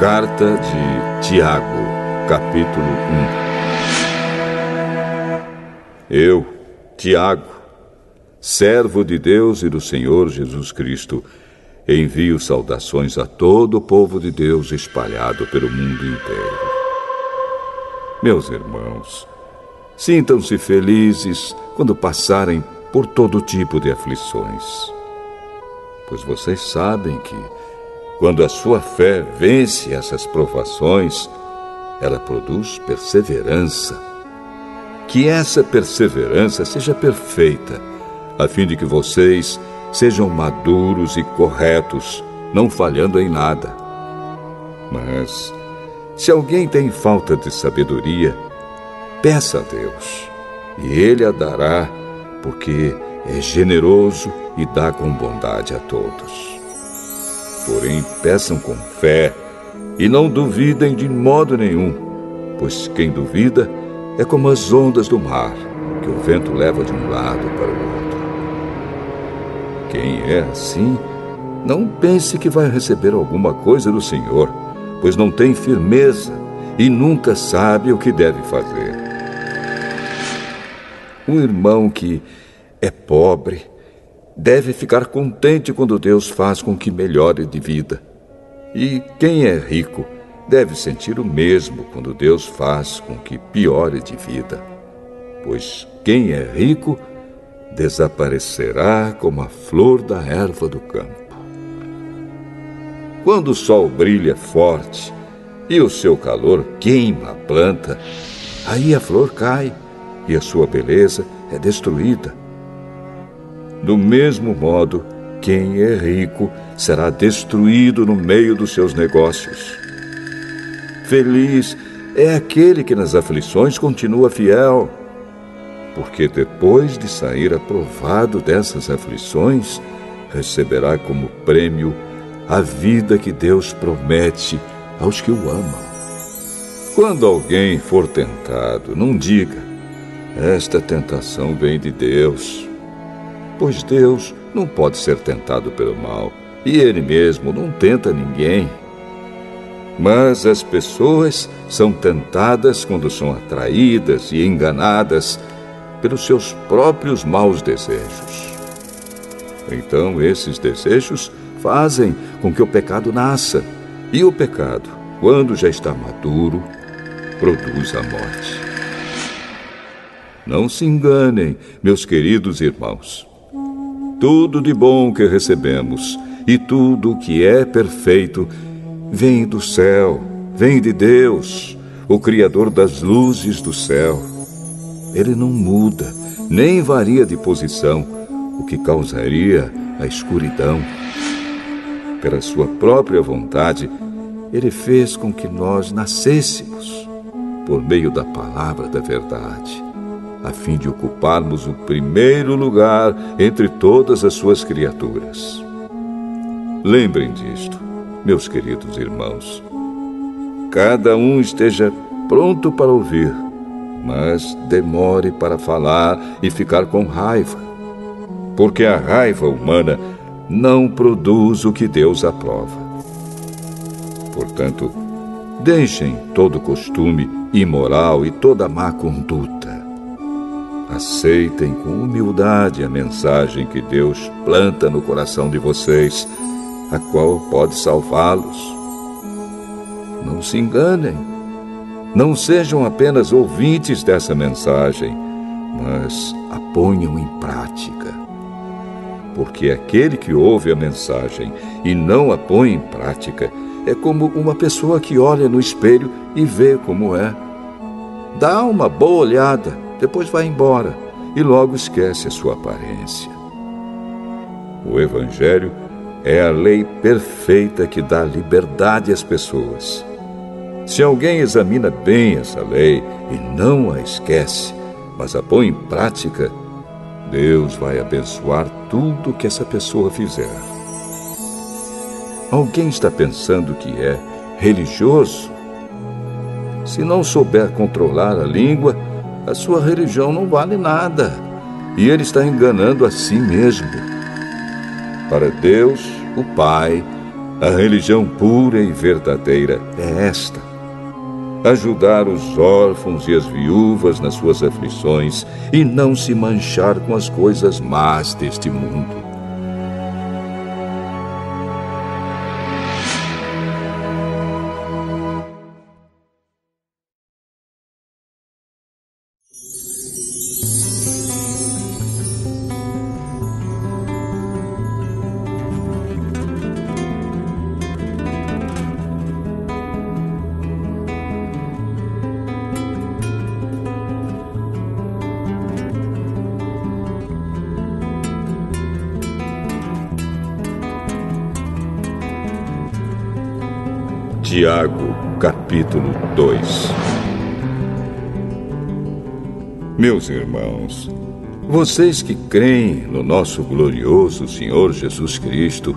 Carta de Tiago, capítulo 1. Eu, Tiago, servo de Deus e do Senhor Jesus Cristo, envio saudações a todo o povo de Deus espalhado pelo mundo inteiro. Meus irmãos, sintam-se felizes quando passarem por todo tipo de aflições, pois vocês sabem que, quando a sua fé vence essas provações, ela produz perseverança. Que essa perseverança seja perfeita, a fim de que vocês sejam maduros e corretos, não falhando em nada. Mas, se alguém tem falta de sabedoria, peça a Deus, e Ele a dará, porque é generoso e dá com bondade a todos. Porém, peçam com fé e não duvidem de modo nenhum, pois quem duvida é como as ondas do mar, que o vento leva de um lado para o outro. Quem é assim, não pense que vai receber alguma coisa do Senhor, pois não tem firmeza e nunca sabe o que deve fazer. Um irmão que é pobre deve ficar contente quando Deus faz com que melhore de vida. E quem é rico deve sentir o mesmo quando Deus faz com que piore de vida. Pois quem é rico desaparecerá como a flor da erva do campo. Quando o sol brilha forte e o seu calor queima a planta, aí a flor cai e a sua beleza é destruída. Do mesmo modo, quem é rico será destruído no meio dos seus negócios. Feliz é aquele que nas aflições continua fiel, porque depois de sair aprovado dessas aflições, receberá como prêmio a vida que Deus promete aos que o amam. Quando alguém for tentado, não diga: esta tentação vem de Deus. Pois Deus não pode ser tentado pelo mal, e Ele mesmo não tenta ninguém. Mas as pessoas são tentadas quando são atraídas e enganadas pelos seus próprios maus desejos. Então esses desejos fazem com que o pecado nasça, e o pecado, quando já está maduro, produz a morte. Não se enganem, meus queridos irmãos. Tudo de bom que recebemos e tudo o que é perfeito vem do céu, vem de Deus, o Criador das luzes do céu. Ele não muda, nem varia de posição, o que causaria a escuridão. Pela sua própria vontade, Ele fez com que nós nascêssemos por meio da palavra da verdade, a fim de ocuparmos o primeiro lugar entre todas as suas criaturas. Lembrem disto, meus queridos irmãos. Cada um esteja pronto para ouvir, mas demore para falar e ficar com raiva, porque a raiva humana não produz o que Deus aprova. Portanto, deixem todo costume imoral e toda má conduta. Aceitem com humildade a mensagem que Deus planta no coração de vocês, a qual pode salvá-los. Não se enganem. Não sejam apenas ouvintes dessa mensagem, mas a ponham em prática. Porque aquele que ouve a mensagem e não a põe em prática é como uma pessoa que olha no espelho e vê como é. Dá uma boa olhada, depois vai embora e logo esquece a sua aparência. O Evangelho é a lei perfeita que dá liberdade às pessoas. Se alguém examina bem essa lei e não a esquece, mas a põe em prática, Deus vai abençoar tudo que essa pessoa fizer. Alguém está pensando que é religioso? Se não souber controlar a língua, a sua religião não vale nada, e ele está enganando a si mesmo. Para Deus, o Pai, A religião pura e verdadeira é esta: ajudar os órfãos e as viúvas nas suas aflições e não se manchar com as coisas más deste mundo. Tiago, capítulo 2. Meus irmãos, vocês que creem no nosso glorioso Senhor Jesus Cristo,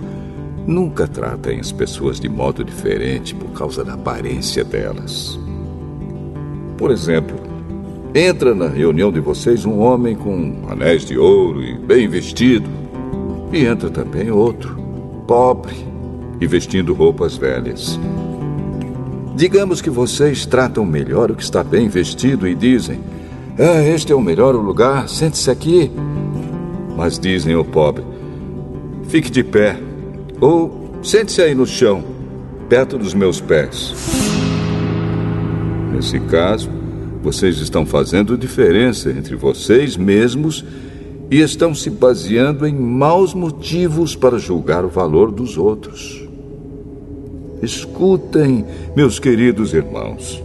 nunca tratem as pessoas de modo diferente por causa da aparência delas. Por exemplo, entra na reunião de vocês um homem com anéis de ouro e bem vestido, e entra também outro, pobre e vestindo roupas velhas. Digamos que vocês tratam melhor o que está bem vestido e dizem: este é o melhor lugar, sente-se aqui. Mas dizem ao pobre: fique de pé, ou sente-se aí no chão, perto dos meus pés. Nesse caso, vocês estão fazendo diferença entre vocês mesmos e estão se baseando em maus motivos para julgar o valor dos outros. Escutem, meus queridos irmãos.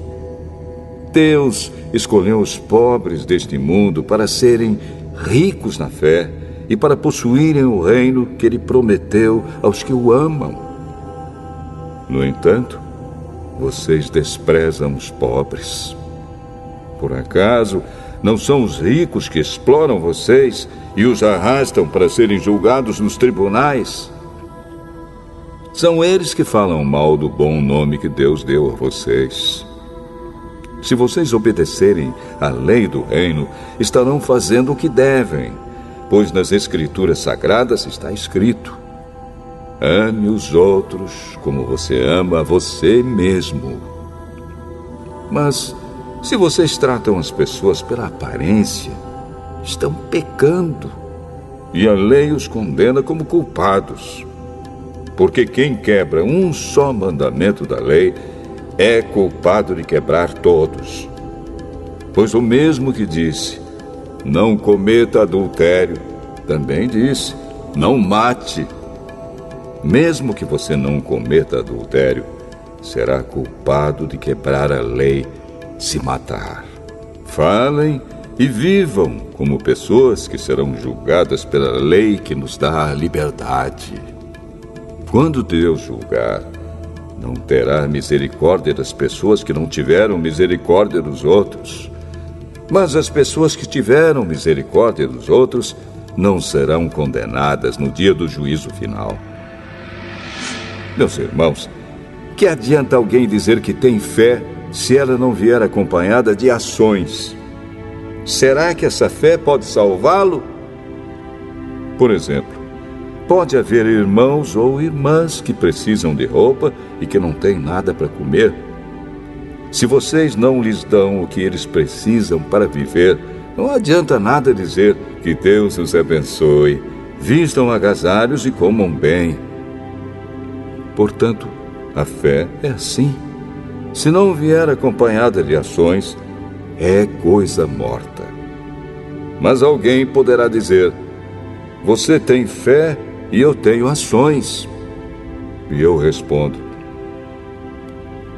Deus escolheu os pobres deste mundo para serem ricos na fé e para possuírem o reino que Ele prometeu aos que o amam. No entanto, vocês desprezam os pobres. Por acaso, não são os ricos que exploram vocês e os arrastam para serem julgados nos tribunais? São eles que falam mal do bom nome que Deus deu a vocês. Se vocês obedecerem à lei do reino, estarão fazendo o que devem, pois nas Escrituras Sagradas está escrito: ame os outros como você ama a você mesmo. Mas, se vocês tratam as pessoas pela aparência, estão pecando, e a lei os condena como culpados. Porque quem quebra um só mandamento da lei é culpado de quebrar todos. Pois o mesmo que disse: não cometa adultério, também disse: não mate. Mesmo que você não cometa adultério, será culpado de quebrar a lei se matar. Falem e vivam como pessoas que serão julgadas pela lei que nos dá a liberdade. Quando Deus julgar, não terá misericórdia das pessoas que não tiveram misericórdia dos outros. Mas as pessoas que tiveram misericórdia dos outros não serão condenadas no dia do juízo final. Meus irmãos, que adianta alguém dizer que tem fé se ela não vier acompanhada de ações? Será que essa fé pode salvá-lo? Por exemplo, pode haver irmãos ou irmãs que precisam de roupa e que não têm nada para comer. Se vocês não lhes dão o que eles precisam para viver, não adianta nada dizer que Deus os abençoe, vistam agasalhos e comam bem. Portanto, a fé é assim. Se não vier acompanhada de ações, é coisa morta. Mas alguém poderá dizer: você tem fé e eu tenho ações. E eu respondo: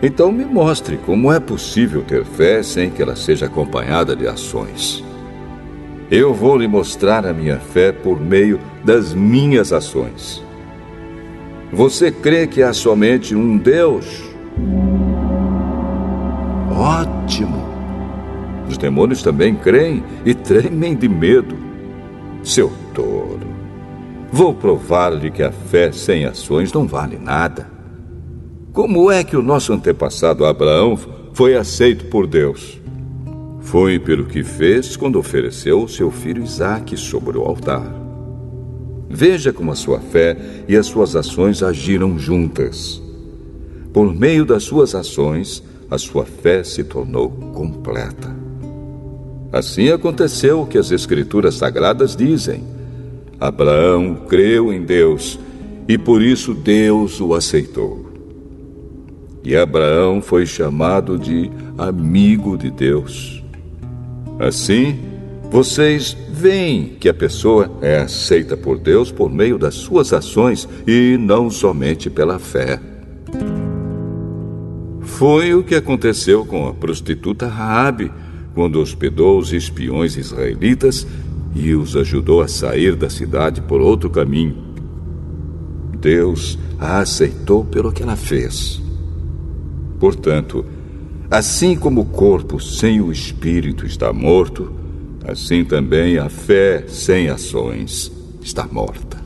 então me mostre como é possível ter fé sem que ela seja acompanhada de ações. Eu vou lhe mostrar a minha fé por meio das minhas ações. Você crê que há somente um Deus? Ótimo! Os demônios também creem e tremem de medo. Seu tolo! Vou provar-lhe que a fé sem ações não vale nada. Como é que o nosso antepassado Abraão foi aceito por Deus? Foi pelo que fez quando ofereceu o seu filho Isaque sobre o altar. Veja como a sua fé e as suas ações agiram juntas. Por meio das suas ações, a sua fé se tornou completa. Assim aconteceu o que as Escrituras Sagradas dizem. Abraão creu em Deus e por isso Deus o aceitou. E Abraão foi chamado de amigo de Deus. Assim, vocês veem que a pessoa é aceita por Deus por meio das suas ações e não somente pela fé. Foi o que aconteceu com a prostituta Raabe, quando hospedou os espiões israelitas e os ajudou a sair da cidade por outro caminho. Deus a aceitou pelo que ela fez. Portanto, assim como o corpo sem o espírito está morto, assim também a fé sem ações está morta.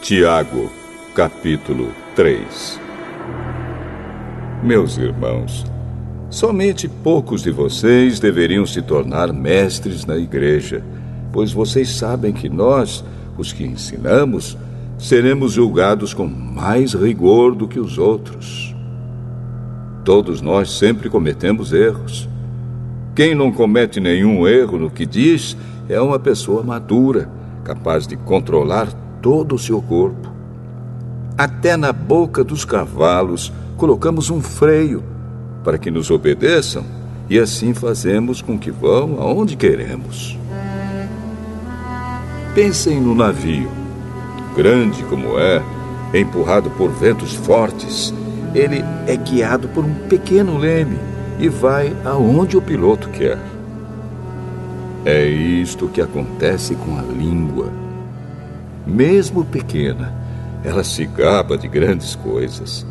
Tiago, capítulo 3. Meus irmãos, somente poucos de vocês deveriam se tornar mestres na igreja, pois vocês sabem que nós, os que ensinamos, seremos julgados com mais rigor do que os outros. Todos nós sempre cometemos erros. Quem não comete nenhum erro no que diz é uma pessoa madura, capaz de controlar todo o seu corpo. Até na boca dos cavalos colocamos um freio para que nos obedeçam e assim fazemos com que vão aonde queremos. Pensem no navio. Grande como é, empurrado por ventos fortes, ele é guiado por um pequeno leme e vai aonde o piloto quer. É isto que acontece com a língua. Mesmo pequena, ela se gaba de grandes coisas.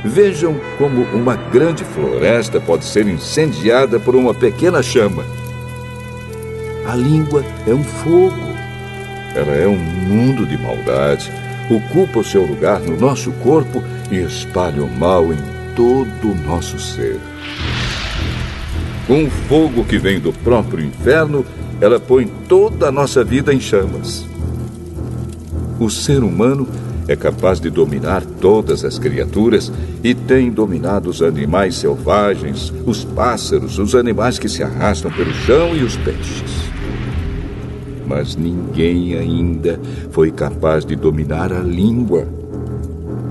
Vejam como uma grande floresta pode ser incendiada por uma pequena chama. A língua é um fogo. Ela é um mundo de maldade, ocupa o seu lugar no nosso corpo e espalha o mal em todo o nosso ser. Com o fogo que vem do próprio inferno, ela põe toda a nossa vida em chamas. O ser humano é capaz de dominar todas as criaturas e tem dominado os animais selvagens, os pássaros, os animais que se arrastam pelo chão e os peixes. Mas ninguém ainda foi capaz de dominar a língua.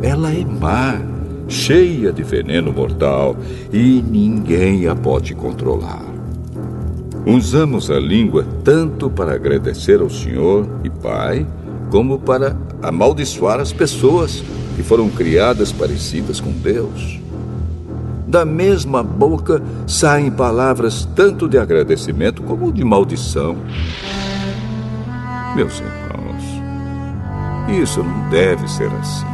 Ela é má, cheia de veneno mortal e ninguém a pode controlar. Usamos a língua tanto para agradecer ao Senhor e Pai, como para amaldiçoar as pessoas que foram criadas parecidas com Deus. Da mesma boca saem palavras tanto de agradecimento como de maldição. Meus irmãos, isso não deve ser assim.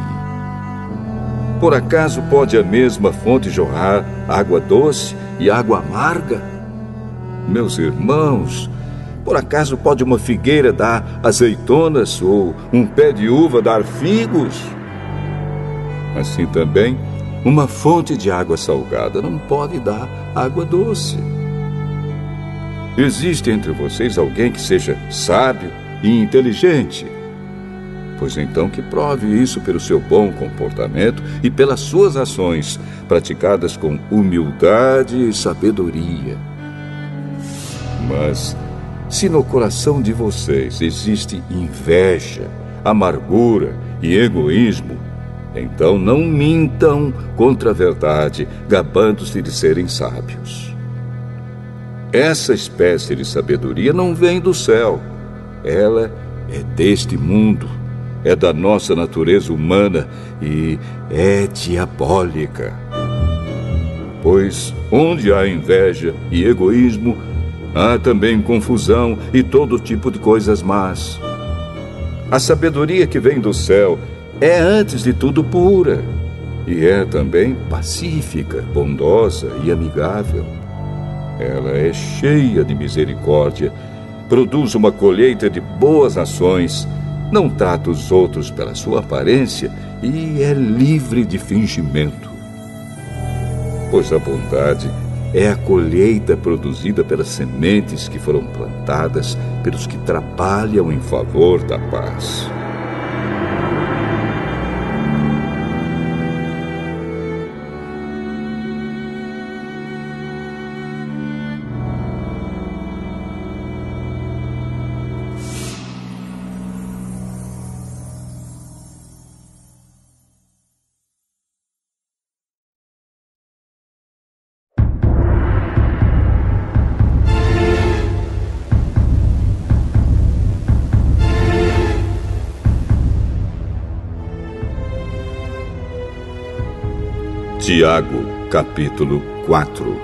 Por acaso pode a mesma fonte jorrar água doce e água amarga? Meus irmãos, por acaso pode uma figueira dar azeitonas ou um pé de uva dar figos? Assim também, uma fonte de água salgada não pode dar água doce. Existe entre vocês alguém que seja sábio e inteligente? Pois então que prove isso pelo seu bom comportamento e pelas suas ações, praticadas com humildade e sabedoria. Mas se no coração de vocês existe inveja, amargura e egoísmo, então não mintam contra a verdade, gabando-se de serem sábios. Essa espécie de sabedoria não vem do céu. Ela é deste mundo, é da nossa natureza humana e é diabólica. Pois onde há inveja e egoísmo, há também confusão e todo tipo de coisas más. A sabedoria que vem do céu é, antes de tudo, pura. E é também pacífica, bondosa e amigável. Ela é cheia de misericórdia, produz uma colheita de boas ações, não trata os outros pela sua aparência e é livre de fingimento. Pois a bondade é a colheita produzida pelas sementes que foram plantadas pelos que trabalham em favor da paz. Tiago, capítulo 4.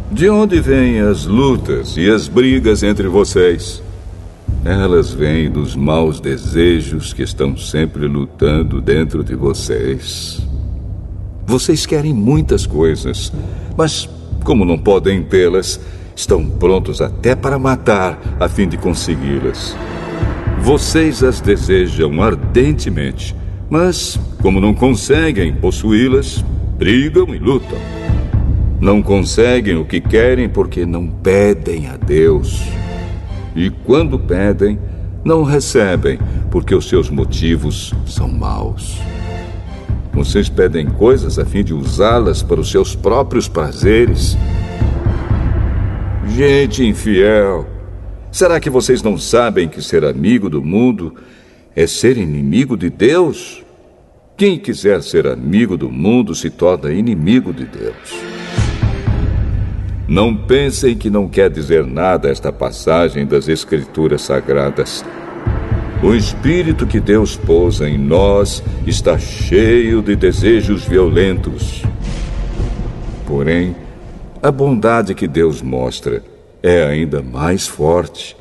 De onde vêm as lutas e as brigas entre vocês? Elas vêm dos maus desejos que estão sempre lutando dentro de vocês. Vocês querem muitas coisas, mas como não podem tê-las, estão prontos até para matar a fim de consegui-las. Vocês as desejam ardentemente, mas, como não conseguem possuí-las, brigam e lutam. Não conseguem o que querem porque não pedem a Deus. E quando pedem, não recebem porque os seus motivos são maus. Vocês pedem coisas a fim de usá-las para os seus próprios prazeres. Gente infiel, será que vocês não sabem que ser amigo do mundo é ser inimigo de Deus? Quem quiser ser amigo do mundo se torna inimigo de Deus. Não pensem que não quer dizer nada esta passagem das Escrituras Sagradas. O Espírito que Deus pôs em nós está cheio de desejos violentos. Porém, a bondade que Deus mostra é ainda mais forte,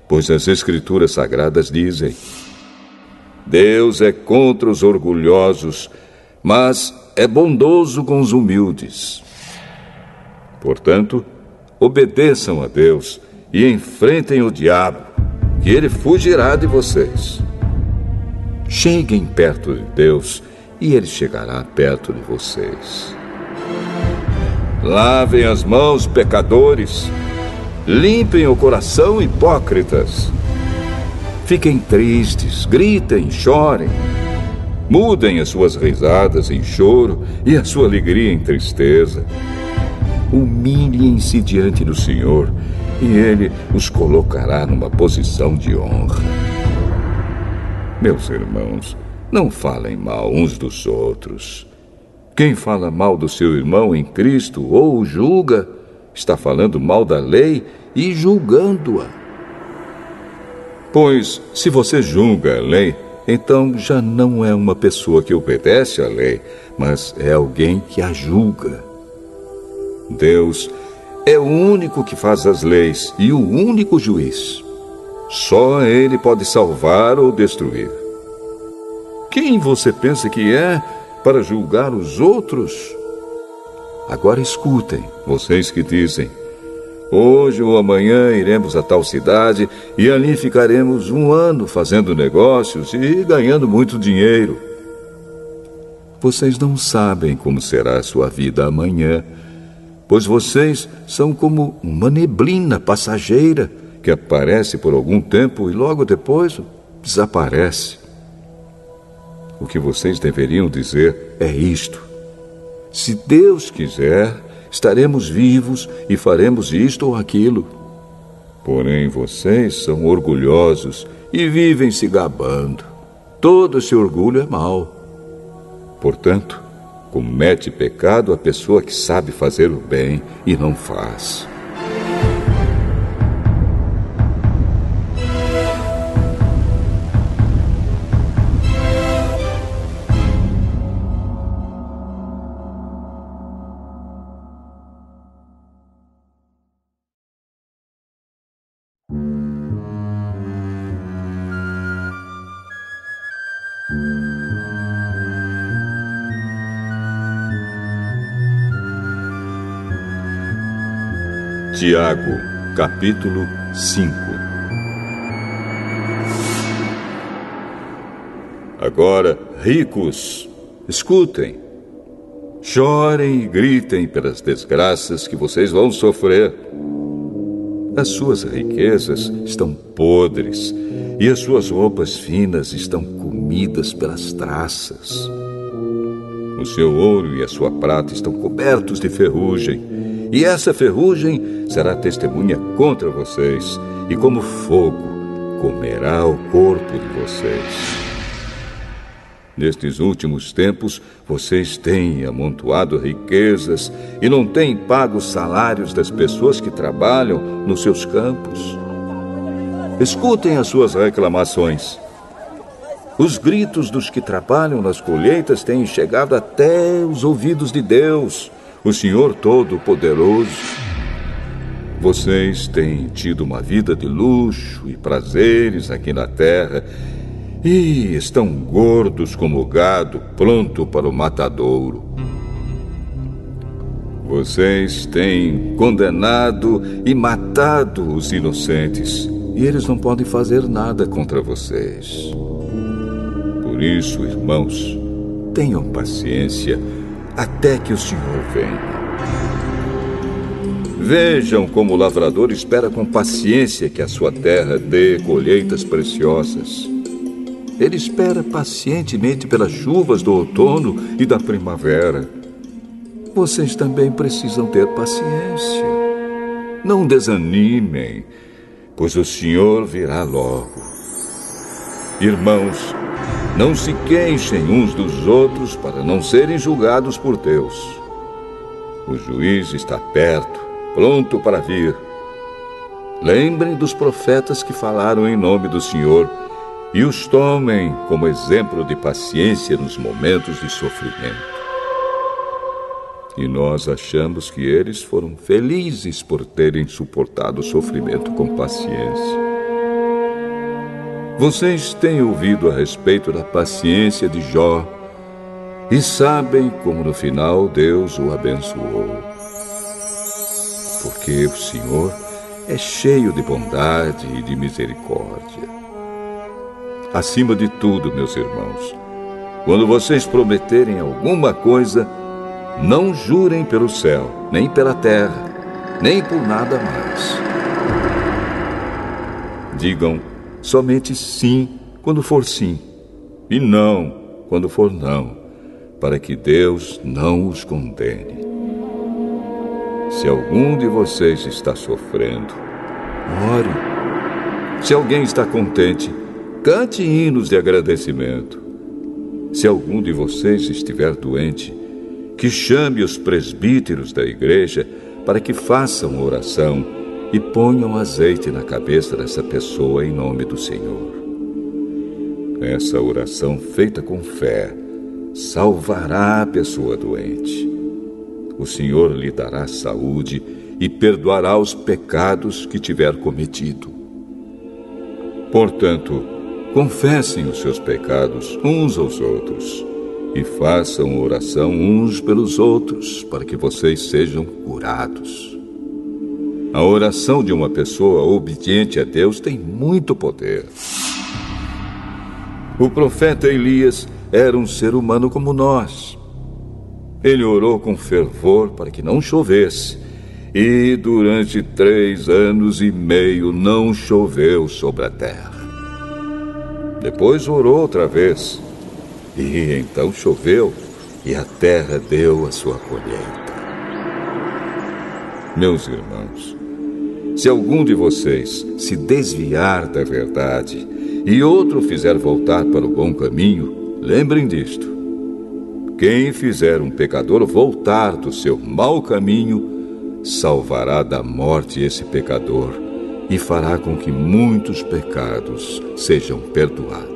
pois as Escrituras Sagradas dizem: Deus é contra os orgulhosos, mas é bondoso com os humildes. Portanto, obedeçam a Deus e enfrentem o diabo, que ele fugirá de vocês. Cheguem perto de Deus e ele chegará perto de vocês. Lavem as mãos, pecadores. Limpem o coração, hipócritas. Fiquem tristes, gritem, chorem. Mudem as suas risadas em choro e a sua alegria em tristeza. Humilhem-se diante do Senhor e Ele os colocará numa posição de honra. Meus irmãos, não falem mal uns dos outros. Quem fala mal do seu irmão em Cristo ou o julga, está falando mal da lei e julgando-a. Pois, se você julga a lei, então já não é uma pessoa que obedece à lei, mas é alguém que a julga. Deus é o único que faz as leis e o único juiz. Só Ele pode salvar ou destruir. Quem você pensa que é para julgar os outros? Agora escutem, vocês que dizem: hoje ou amanhã iremos a tal cidade e ali ficaremos 1 ano fazendo negócios e ganhando muito dinheiro. Vocês não sabem como será a sua vida amanhã, pois vocês são como uma neblina passageira que aparece por algum tempo e logo depois desaparece. O que vocês deveriam dizer é isto: se Deus quiser, estaremos vivos e faremos isto ou aquilo. Porém, vocês são orgulhosos e vivem se gabando. Todo esse orgulho é mau. Portanto, comete pecado a pessoa que sabe fazer o bem e não faz. Tiago, capítulo 5. Agora, ricos, escutem. Chorem e gritem pelas desgraças que vocês vão sofrer. As suas riquezas estão podres e as suas roupas finas estão comidas pelas traças. O seu ouro e a sua prata estão cobertos de ferrugem. E essa ferrugem será testemunha contra vocês, e como fogo comerá o corpo de vocês. Nestes últimos tempos, vocês têm amontoado riquezas e não têm pago os salários das pessoas que trabalham nos seus campos. Escutem as suas reclamações. Os gritos dos que trabalham nas colheitas têm chegado até os ouvidos de Deus, o Senhor Todo-Poderoso. Vocês têm tido uma vida de luxo e prazeres aqui na terra e estão gordos como o gado pronto para o matadouro. Vocês têm condenado e matado os inocentes e eles não podem fazer nada contra vocês. Por isso, irmãos, tenham paciência até que o Senhor venha. Vejam como o lavrador espera com paciência que a sua terra dê colheitas preciosas. Ele espera pacientemente pelas chuvas do outono e da primavera. Vocês também precisam ter paciência. Não desanimem, pois o Senhor virá logo. Irmãos, não se queixem uns dos outros para não serem julgados por Deus. O juiz está perto, pronto para vir. Lembrem dos profetas que falaram em nome do Senhor e os tomem como exemplo de paciência nos momentos de sofrimento. E nós achamos que eles foram felizes por terem suportado o sofrimento com paciência. Vocês têm ouvido a respeito da paciência de Jó e sabem como no final Deus o abençoou. Porque o Senhor é cheio de bondade e de misericórdia. Acima de tudo, meus irmãos, quando vocês prometerem alguma coisa, não jurem pelo céu, nem pela terra, nem por nada mais. Digam somente sim quando for sim, e não quando for não, para que Deus não os condene. Se algum de vocês está sofrendo, ore. Se alguém está contente, cante hinos de agradecimento. Se algum de vocês estiver doente, que chame os presbíteros da igreja para que façam oração e ponham azeite na cabeça dessa pessoa em nome do Senhor. Essa oração feita com fé salvará a pessoa doente. O Senhor lhe dará saúde e perdoará os pecados que tiver cometido. Portanto, confessem os seus pecados uns aos outros e façam oração uns pelos outros para que vocês sejam curados. A oração de uma pessoa obediente a Deus tem muito poder. O profeta Elias era um ser humano como nós. Ele orou com fervor para que não chovesse, e durante 3 anos e meio não choveu sobre a terra. Depois orou outra vez, e então choveu, e a terra deu a sua colheita. Meus irmãos, se algum de vocês se desviar da verdade e outro fizer voltar para o bom caminho, lembrem disto. Quem fizer um pecador voltar do seu mau caminho, salvará da morte esse pecador e fará com que muitos pecados sejam perdoados.